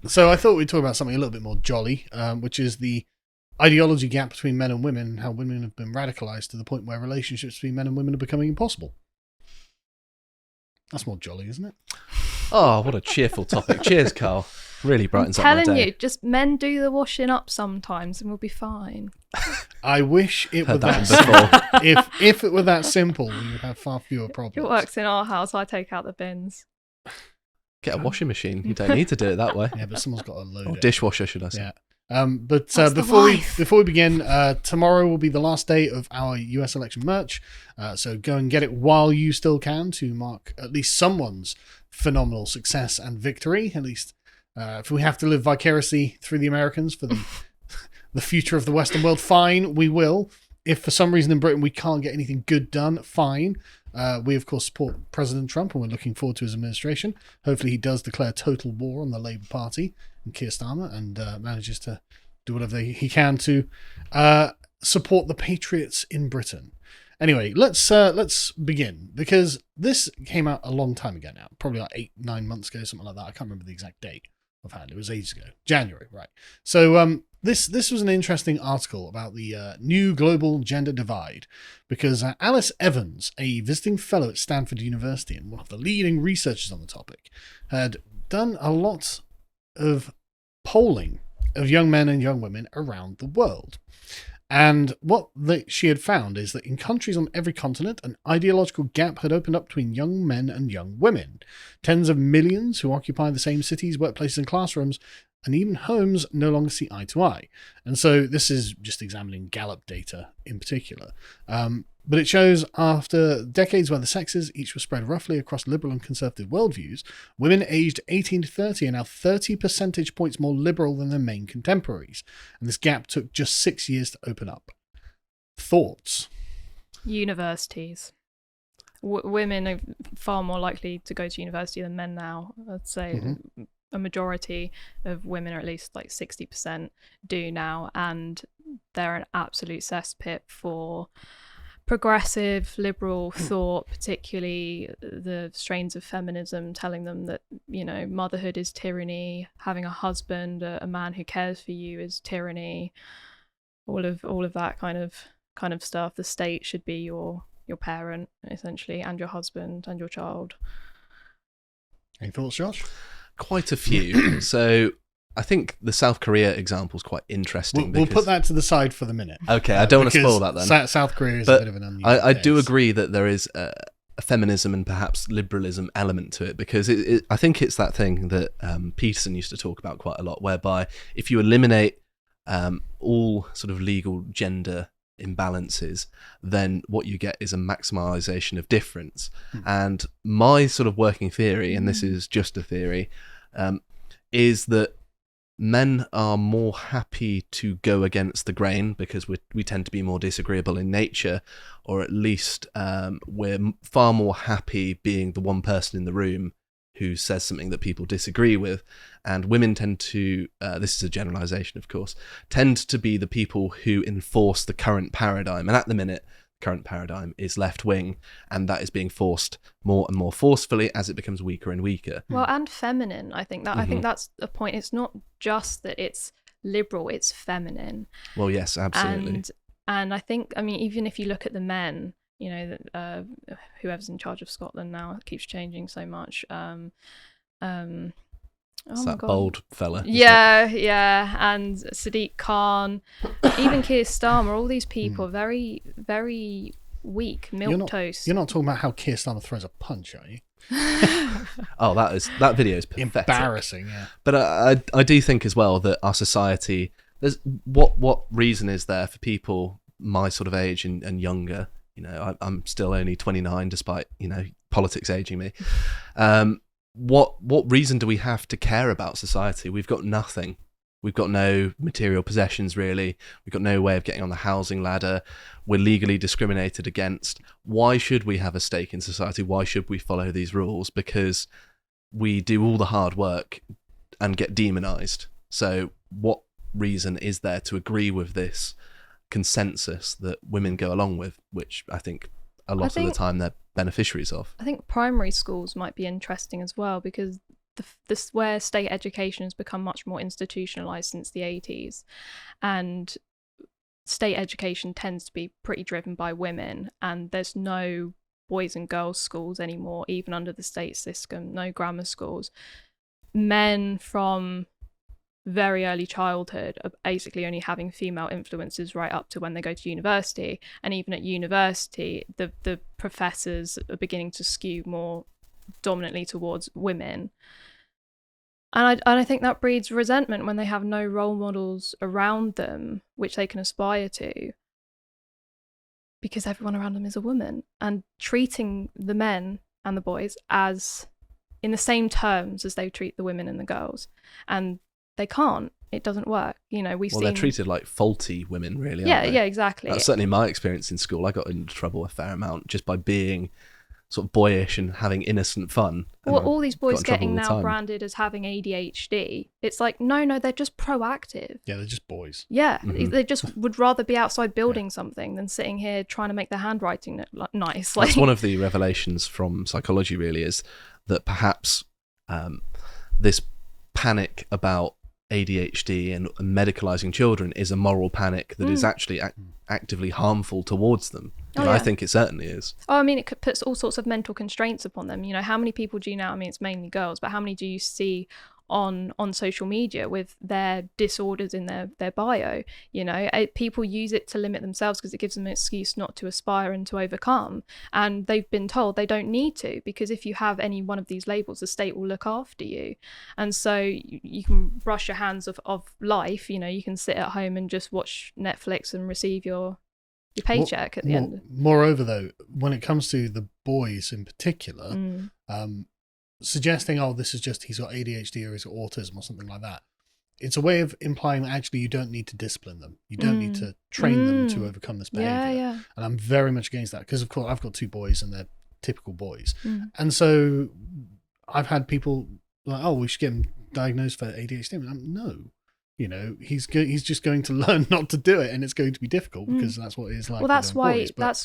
So I thought we'd talk about something a little bit more jolly, which is the ideology gap between men and women, and how women have been radicalized to the point where relationships between men and women are becoming impossible. That's more jolly, isn't it? Oh, what a cheerful topic. Cheers, Carl. Really brightens up my telling day. you, just men do the washing up sometimes and we'll be fine. I wish it were Heard that that one simple. If it were that simple, we would have far fewer problems. It works in our house. I take out the bins. Get a washing machine. You don't need to do it that way. Yeah, but someone's got to load Or it. dishwasher, should I say. Yeah. But That's the before life. we begin, tomorrow will be the last day of our US election merch. So go and get it while you still can to mark at least someone's phenomenal success and victory. At least if we have to live vicariously through the Americans for the future of the Western world, fine, we will. If for some reason in Britain we can't get anything good done, fine. We, of course, support President Trump, and we're looking forward to his administration. Hopefully he does declare total war on the Labour Party and Keir Starmer and manages to do whatever he can to support the patriots in Britain. Anyway, let's begin, because this came out a long time ago now, probably like 8-9 months ago, something like that. I can't remember the exact date offhand. It was ages ago. January, right. So this was an interesting article about the new global gender divide, because Alice Evans, a visiting fellow at Stanford University and one of the leading researchers on the topic, had done a lot of polling of young men and young women around the world. And what she had found is that in countries on every continent, an ideological gap had opened up between young men and young women. Tens of millions who occupy the same cities, workplaces, and classrooms, and even homes, no longer see eye to eye. And so this is just examining Gallup data in particular. But it shows after decades where the sexes each were spread roughly across liberal and conservative worldviews, women aged 18 to 30 are now 30 percentage points more liberal than their main contemporaries. And this gap took just 6 years to open up. Thoughts? Universities. Women are far more likely to go to university than men now. I'd say a majority of women, or at least like 60%, do now. And they're an absolute cesspit for progressive liberal thought, particularly the strains of feminism telling them that, you know, motherhood is tyranny, having a husband, a man who cares for you, is tyranny, all of that kind of stuff. The state should be your parent, essentially, and your husband and your child. Any thoughts, Josh? Quite a few. So I think the South Korea example is quite interesting. We'll put that to the side for the minute. Okay, I don't want to spoil that then. South Korea is a bit of an unusual I do case. agree that there is a feminism and perhaps liberalism element to it, because I think it's that thing that Peterson used to talk about quite a lot, whereby if you eliminate all sort of legal gender imbalances, then what you get is a maximization of difference. And my sort of working theory, and this is just a theory, is that men are more happy to go against the grain because we tend to be more disagreeable in nature, or at least we're far more happy being the one person in the room who says something that people disagree with. And women tend to, this is a generalization of course, tend to be the people who enforce the current paradigm. And at the minute, the current paradigm is left-wing, and that is being forced more and more forcefully as it becomes weaker and weaker. Well, and feminine. I think that's a point. It's not just that it's liberal, it's feminine. Well, yes, absolutely. And I think, I mean, even if you look at the men, you know, whoever's in charge of Scotland now, it keeps changing so much. It's that bold fella. Yeah, and Sadiq Khan, even Keir Starmer, all these people, very, very weak, milquetoast. You're not talking about how Keir Starmer throws a punch, are you? Oh, that video is pathetic. Embarrassing, yeah. But I do think as well that our society, there's what reason is there for people my sort of age and younger? You know, I'm still only 29, despite, you know, politics aging me. What reason do we have to care about society? We've got nothing. We've got no material possessions, really. We've got no way of getting on the housing ladder. We're legally discriminated against. Why should we have a stake in society? Why should we follow these rules? Because we do all the hard work and get demonized. So what reason is there to agree with this consensus that women go along with, which I think a lot of the time they're beneficiaries of? I think primary schools might be interesting as well, because this where state education has become much more institutionalized since the 80s, and state education tends to be pretty driven by women, and there's no boys and girls schools anymore, even under the state system, no grammar schools. Men from very early childhood are basically only having female influences right up to when they go to university, and even at university the professors are beginning to skew more dominantly towards women. And I think that breeds resentment when they have no role models around them which they can aspire to, because everyone around them is a woman, and treating the men and the boys as in the same terms as they treat the women and the girls. And they can't. It doesn't work. You know, they're treated like faulty women, really, aren't Yeah, they? yeah, exactly. That's certainly my experience in school. I got into trouble a fair amount just by being sort of boyish and having innocent fun. Well, all these boys getting now branded as having ADHD. It's like, no, they're just proactive. Yeah, they're just boys. Yeah, they just would rather be outside building something than sitting here trying to make their handwriting look nice. That's one of the revelations from psychology, really, is that perhaps this panic about ADHD and medicalizing children is a moral panic that is actually actively harmful towards them. And I think it certainly is. Oh, I mean, it puts all sorts of mental constraints upon them. You know, how many people do you know? I mean, it's mainly girls, but how many do you see on social media with their disorders in their bio? You know, people use it to limit themselves because it gives them an excuse not to aspire and to overcome. And they've been told they don't need to, because if you have any one of these labels, the state will look after you. And so you can brush your hands of life. You know, you can sit at home and just watch Netflix and receive your paycheck at the end. Moreover, though, when it comes to the boys in particular, suggesting, oh, this is just he's got ADHD or he's got autism or something like that, it's a way of implying actually you don't need to discipline them. You don't need to train them to overcome this behavior. Yeah. And I'm very much against that, because of course I've got two boys and they're typical boys. And so I've had people like, oh, we should get him diagnosed for ADHD. And I'm, no, you know, he's just going to learn not to do it, and it's going to be difficult because that's what it is like. Well, that's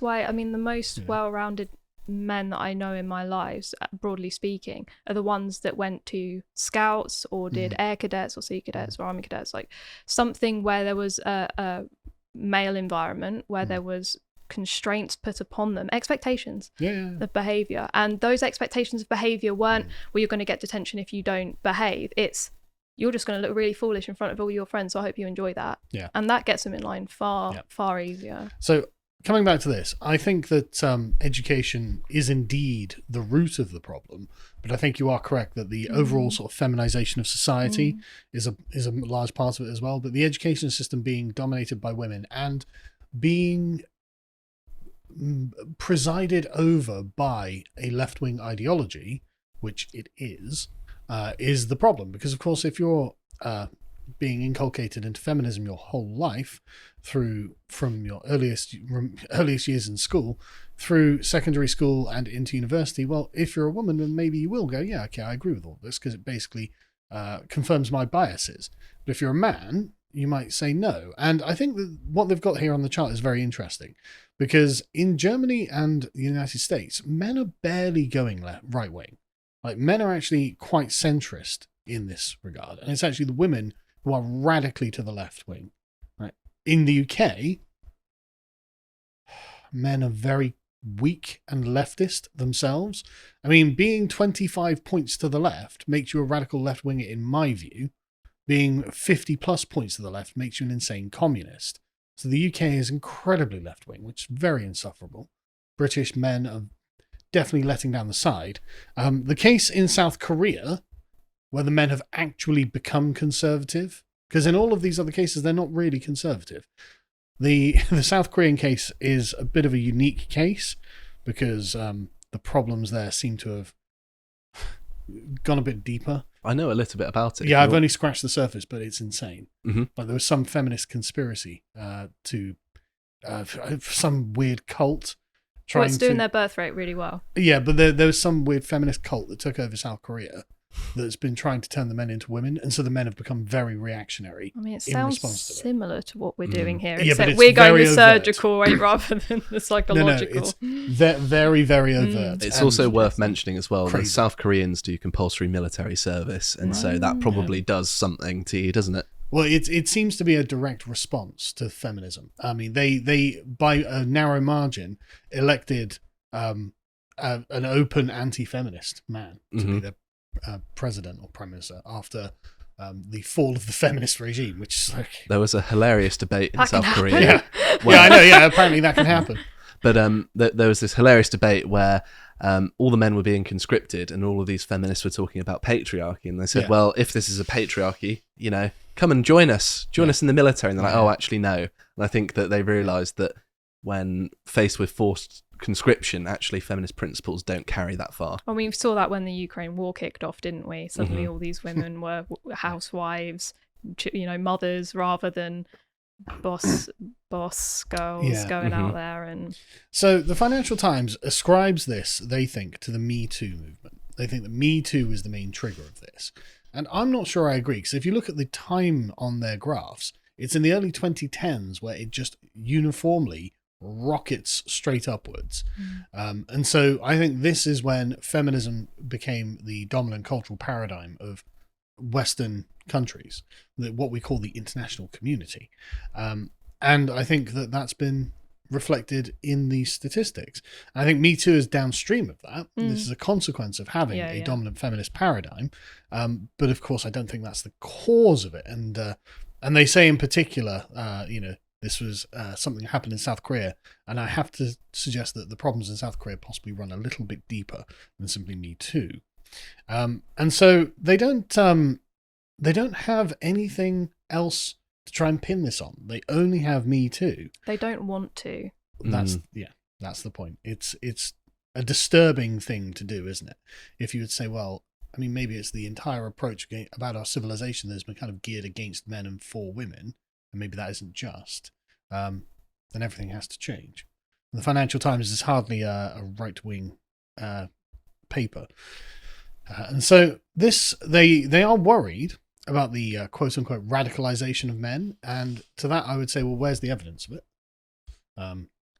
why I mean, the most well-rounded men that I know in my lives, broadly speaking, are the ones that went to scouts or did air cadets or sea cadets or army cadets, like something where there was a male environment, where there was constraints put upon them, expectations of behavior, and those expectations of behavior weren't, well, you're going to get detention if you don't behave. It's, you're just going to look really foolish in front of all your friends, so I hope you enjoy that. Yeah. And that gets them in line far easier. So coming back to this, I think that education is indeed the root of the problem, but I think you are correct that the overall sort of feminization of society is a large part of it as well. But the education system being dominated by women and being presided over by a left-wing ideology, which it is the problem. Because of course, if you're being inculcated into feminism your whole life, from your earliest years in school through secondary school and into university, well, if you're a woman, then maybe you will go, yeah, okay, I agree with all this because it basically confirms my biases. But if you're a man, you might say no. And I think that what they've got here on the chart is very interesting, because in Germany and the United States, men are barely going right wing. Like, men are actually quite centrist in this regard, and it's actually the women who are radically to the left wing. Right? In the UK, men are very weak and leftist themselves. I mean, being 25 points to the left makes you a radical left winger, in my view. Being 50 plus points to the left makes you an insane communist. So the UK is incredibly left wing, which is very insufferable. British men are definitely letting down the side. The case in South Korea, where the men have actually become conservative, because in all of these other cases, they're not really conservative. The South Korean case is a bit of a unique case, because the problems there seem to have gone a bit deeper. I know a little bit about it. Yeah, I've only scratched the surface, but it's insane. Like, there was some feminist conspiracy to some weird cult. It's doing their birth rate really well. Yeah, but there was some weird feminist cult that took over South Korea that's been trying to turn the men into women, and so the men have become very reactionary. I mean, it in sounds response to it. similar to what we're doing here, Yeah, but except it's we're going very the overt. surgical way rather than the psychological. No, it's very, very overt. It's and also worth mentioning as well that crazy. South Koreans do compulsory military service, and so that probably does something to you, doesn't it? Well, it seems to be a direct response to feminism. I mean, they by a narrow margin elected an open anti-feminist man to be their president or prime minister after the fall of the feminist regime, which is like... There was a hilarious debate in That can South happen. Korea. Yeah, where- yeah, I know. Yeah, apparently that can happen. But there was this hilarious debate where all the men were being conscripted, and all of these feminists were talking about patriarchy, and they said, Yeah. well, if this is a patriarchy, come and join us us in the military. And they're like, oh, actually, no. And I think that they realised that when faced with forced conscription, actually feminist principles don't carry that far. Well, we saw that when the Ukraine war kicked off, didn't we? Suddenly all these women were housewives, mothers, rather than boss girls going out there. And So the Financial Times ascribes this, they think, to the Me Too movement. They think that Me Too is the main trigger of this. And I'm not sure I agree, because if you look at the time on their graphs, it's in the early 2010s where it just uniformly rockets straight upwards. And so I think this is when feminism became the dominant cultural paradigm of Western countries, what we call the international community. And I think that that's been reflected in these statistics. I think Me Too is downstream of that. This is a consequence of having a dominant feminist paradigm. But of course, I don't think that's the cause of it. And they say in particular, this was something that happened in South Korea, and I have to suggest that the problems in South Korea possibly run a little bit deeper than simply Me Too. And so they don't have anything else to try and pin this on. They only have Me Too. they don't want to. That's the point. It's a disturbing thing to do, isn't it? If you would say, well, I mean, maybe it's the entire approach about our civilization that's been kind of geared against men and for women, and maybe that isn't just, then everything has to change. The Financial Times is hardly a right-wing paper. And so they are worried about the quote-unquote radicalization of men, and to that I would say, well, where's the evidence of it?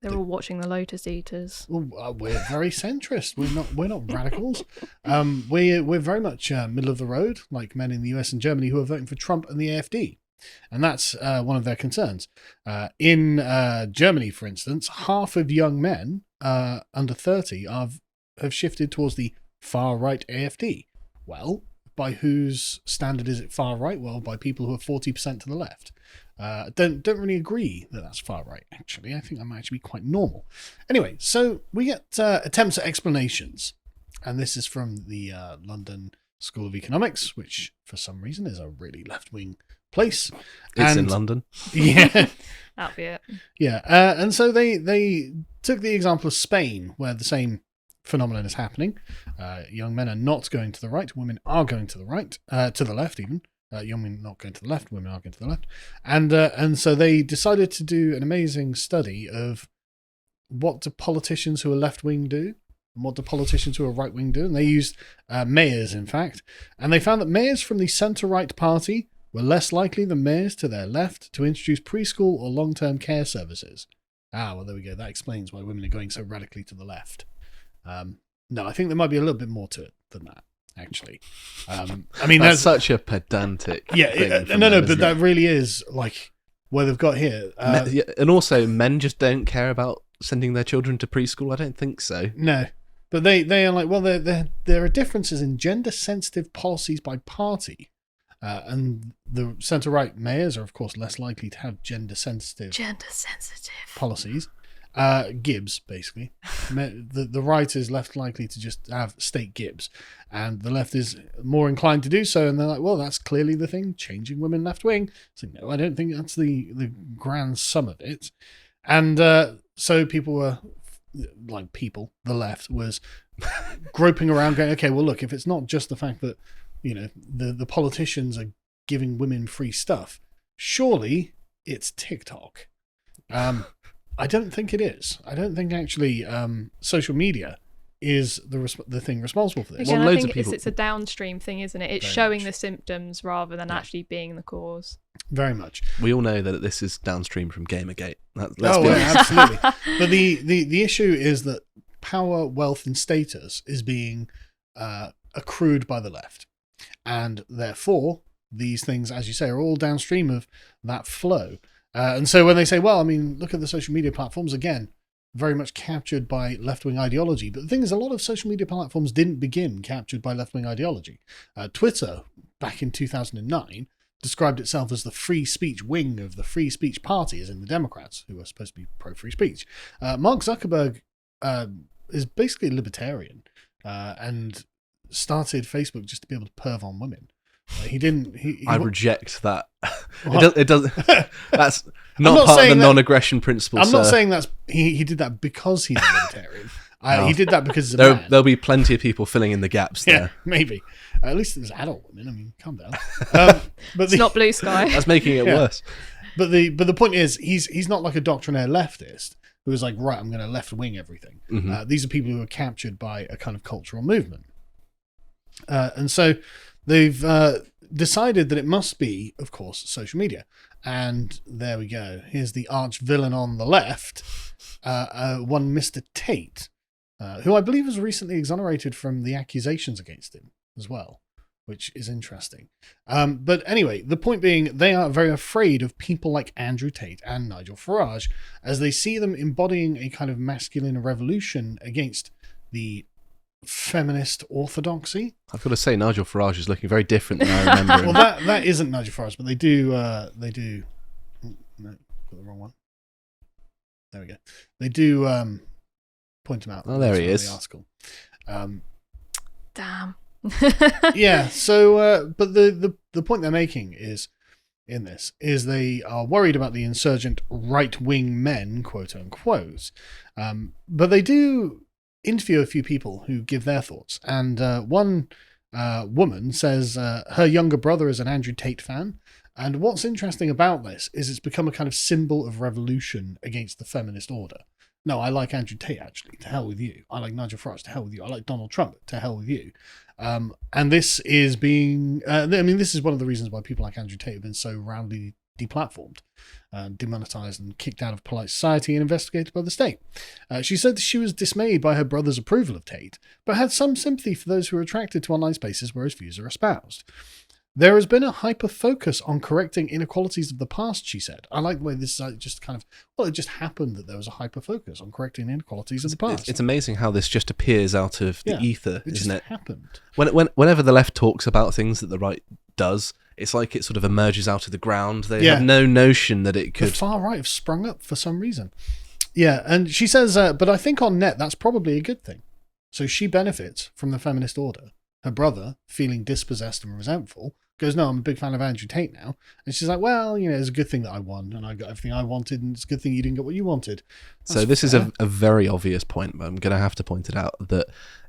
They're all watching the Lotus Eaters. Well, we're very centrist. We're not radicals. We're very much middle of the road, like men in the US and Germany who are voting for Trump and the AfD, and that's one of their concerns. In Germany, for instance, half of young men under 30 have shifted towards the far right AfD. Well, by whose standard is it far right? Well, by people who are 40% to the left. Don't really agree that that's far right, actually. I think that might actually be quite normal. Anyway, so we get attempts at explanations. And this is from the London School of Economics, which for some reason is a really left-wing place. It's in London. Yeah. That'd be it. Yeah. And so they took the example of Spain, where the same phenomenon is happening. Young men are not going to the right, women are going to the right, to the left even. Young men not going to the left, women are going to the left. And so they decided to do an amazing study of what do politicians who are left-wing do and what do politicians who are right-wing do. And they used mayors, in fact. And they found that mayors from the centre-right party were less likely than mayors to their left to introduce preschool or long-term care services. Well, there we go. That explains why women are going so radically to the left. No, I think there might be a little bit more to it than that, actually. I mean, that's such a pedantic thing. But that really is like where they've got here. And also, men just don't care about sending their children to preschool. I don't think so. No, but they are like, well, there are differences in gender-sensitive policies by party. And the centre-right mayors are, of course, less likely to have gender-sensitive policies. Gibbs, basically. The right is less likely to just have state Gibbs, and the left is more inclined to do so. And they're like, well, that's clearly the thing, changing women left-wing. So no, I don't think that's the grand sum of it. And so people were, the left was groping around going, okay, well, look, if it's not just the fact that, the politicians are giving women free stuff, surely it's TikTok. I don't think it is. I don't think actually social media is the thing responsible for this. Again, Well, I loads think of people- it's a downstream thing, isn't it? It's Very showing much. the symptoms rather than Yeah. actually being the cause. Very much. We all know that this is downstream from Gamergate. Let's Oh, be yeah, honest. absolutely. But the issue is that power, wealth, and status is being accrued by the left. And therefore, these things, as you say, are all downstream of that flow. And so when they say, well, I mean, look at the social media platforms, again, very much captured by left-wing ideology. But the thing is, a lot of social media platforms didn't begin captured by left-wing ideology. Twitter, back in 2009, described itself as the free speech wing of the free speech party, as in the Democrats, who are supposed to be pro-free speech. Mark Zuckerberg is basically a libertarian and started Facebook just to be able to perv on women. He didn't. I reject that. What? It doesn't. That's not not part of saying the that- non-aggression principle. I'm not sir. saying that's he did that because he's a libertarian. No. He did that because he's a man. There'll be plenty of people filling in the gaps Yeah, there. maybe. At least there's adult women. I mean, calm down. But It's not blue sky. That's making it Yeah. worse. But the point is, he's not like a doctrinaire leftist who is like, right, I'm going to left wing everything. Mhm. These are people who are captured by a kind of cultural movement, and so they've decided that it must be, of course, social media. And there we go. Here's the arch villain on the left, one Mr. Tate, who I believe was recently exonerated from the accusations against him as well, which is interesting. But anyway, the point being, they are very afraid of people like Andrew Tate and Nigel Farage, as they see them embodying a kind of masculine revolution against the feminist orthodoxy. I've got to say, Nigel Farage is looking very different than I remember him. Well, that isn't Nigel Farage, but they do. No, got the wrong one. There we go. They do point him out. Oh, there he That's is. The article. Damn. Yeah. So, but the point they're making is in this is they are worried about the insurgent right wing men, quote unquote. But they do interview a few people who give their thoughts, and one woman says her younger brother is an Andrew Tate fan. And what's interesting about this is it's become a kind of symbol of revolution against the feminist order. No, I like Andrew Tate, actually. To hell with you. I like Nigel Farage. To hell with you. I like Donald Trump. To hell with you. And this is being... this is one of the reasons why people like Andrew Tate have been so roundly deplatformed, demonetized and kicked out of polite society and investigated by the state. She said that she was dismayed by her brother's approval of Tate, but had some sympathy for those who are attracted to online spaces where his views are espoused. There has been a hyper-focus on correcting inequalities of the past, she said. I like the way this just kind of... Well, it just happened that there was a hyper-focus on correcting inequalities of the past. It's amazing how this just appears out of the Yeah, ether, it just isn't it? happened. Whenever the left talks about things that the right does, it's like it sort of emerges out of the ground. They Yeah. have no notion that it The could... far right have sprung up for some reason. Yeah, and she says, but I think on net that's probably a good thing. So she benefits from the feminist order. Her brother, feeling dispossessed and resentful, goes, no, I'm a big fan of Andrew Tate now. And she's like, well, it's a good thing that I won and I got everything I wanted, and it's a good thing you didn't get what you wanted. So That's this is fair. a very obvious point, but I'm going to have to point it out, that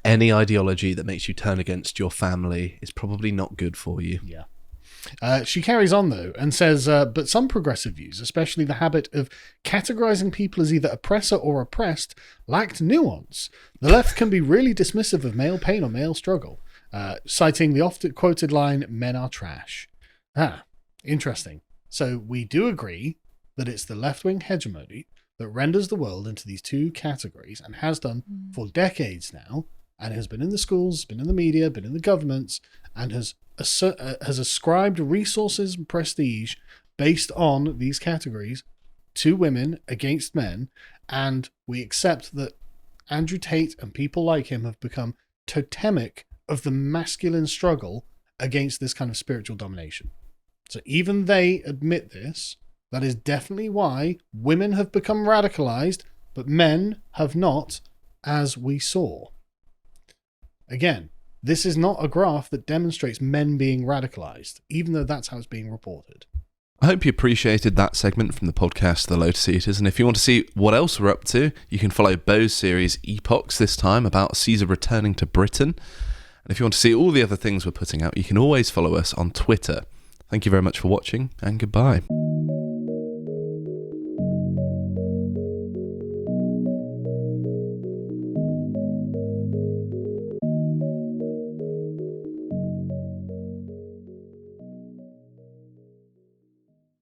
any ideology that makes you turn against your family is probably not good for you. Yeah. She carries on, though, and says, but some progressive views, especially the habit of categorizing people as either oppressor or oppressed, lacked nuance. The left can be really dismissive of male pain or male struggle, citing the often-quoted line, men are trash. Interesting. So we do agree that it's the left-wing hegemony that renders the world into these two categories, and has done for decades now, and has been in the schools, been in the media, been in the governments, and has ascribed resources and prestige based on these categories to women against men, and we accept that Andrew Tate and people like him have become totemic of the masculine struggle against this kind of spiritual domination. So even they admit this. That is definitely why women have become radicalized, but men have not, as we saw. Again, this is not a graph that demonstrates men being radicalized, even though that's how it's being reported. I hope you appreciated that segment from the podcast, The Lotus Eaters, and if you want to see what else we're up to, you can follow Bo's series Epochs, this time about Caesar returning to Britain. And if you want to see all the other things we're putting out, you can always follow us on Twitter. Thank you very much for watching, and goodbye.